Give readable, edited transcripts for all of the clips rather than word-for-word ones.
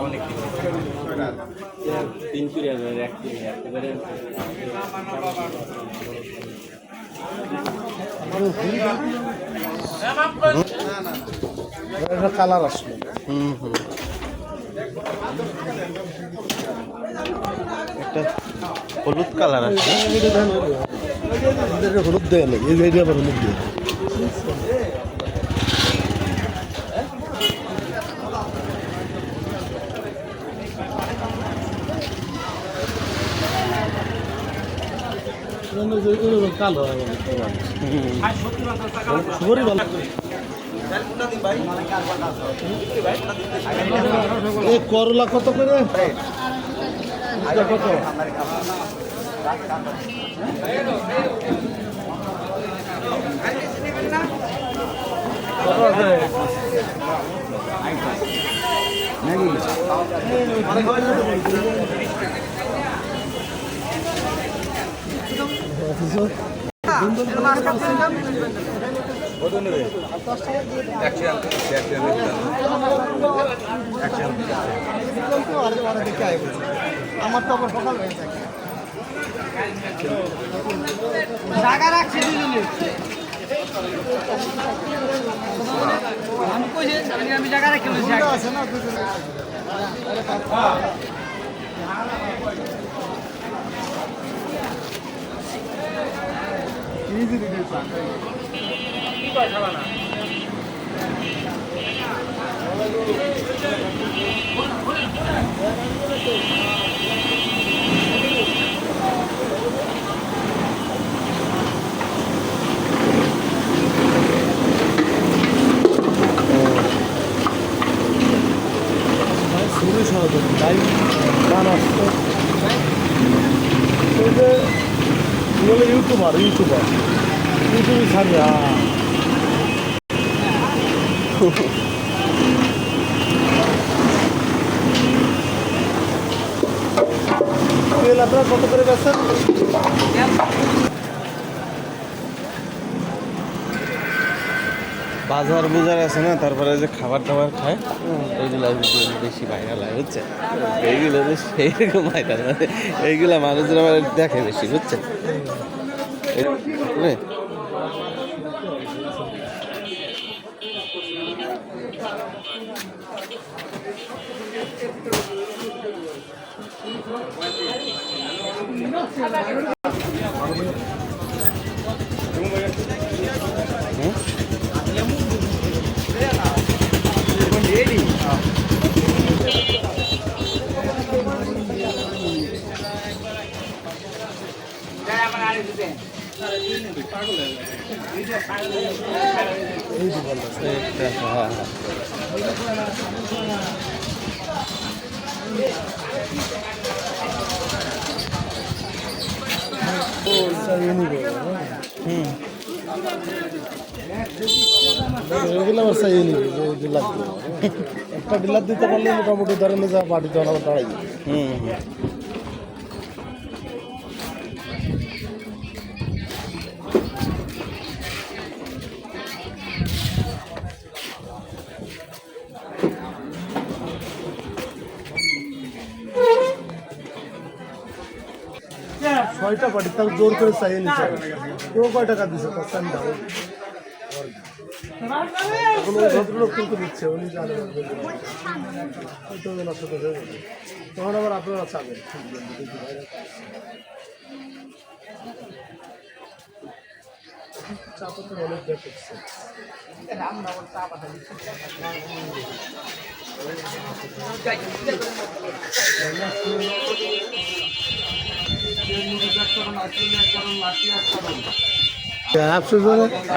অনেক 3-4 এক একেবারে কালার আসলো। একটা হলুদ কালার আছে, হলুদ দেয় না, এই জায়গায় আবার হলুদ দেয়। কালো করলা কত করে? কত? আমার তো আবার সকাল হয়ে থাকে। জায়গা রাখছি আমি কই আমি জায়গা রাখি আছে না ইউটিউবার ইউটিউবে ছাড়বে। তেল আপনারা কত করে বেচেন? বাজার বুজার আছে না, তারপরে যে খাবার দাবার খায় এইগুলা বেশি ভাইরাল হয়, বুঝছে? এইগুলো বেশ এইরকম ভাইরাল হয়, এইগুলা মানুষরা দেখে বেশি, বুঝছে? একটা ডিলার দিতে পারলে মোটামুটি ধরেন যা বাড়িতে আমার দাঁড়াই। ছয়টা পাটি তার জোর করে চাইয়ে নিচ্ছে। ও কয় টাকা দিচ্ছে তার চান দাও। এখন ওই ভদ্রলোক কিন্তু দিচ্ছে, উনি জানেন তখন আবার আপনারা চাবেন। চা পাতা অনেক দেখছে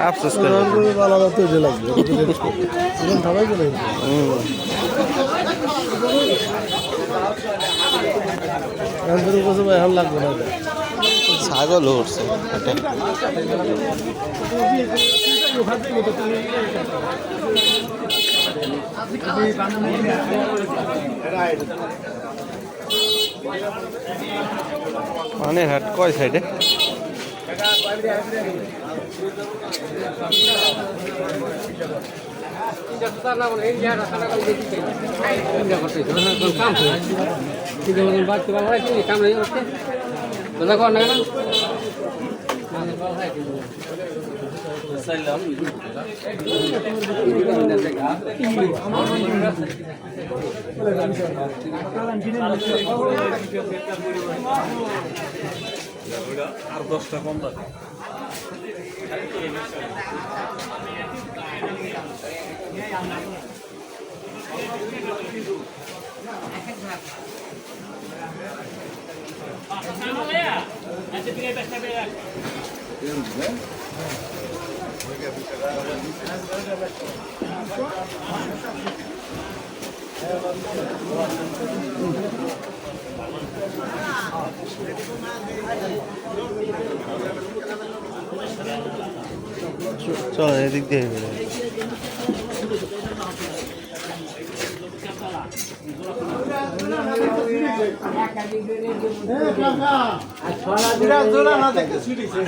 আফসোস আলাদা তৈরি লাগবে সবাই বলে এখন লাগবে না। ছাগল উঠছে মানে হাট কয় সাইডে আর 10টা কম লাগে চল এদিক দিয়ে জোড়া না দেখতে ছুটিছে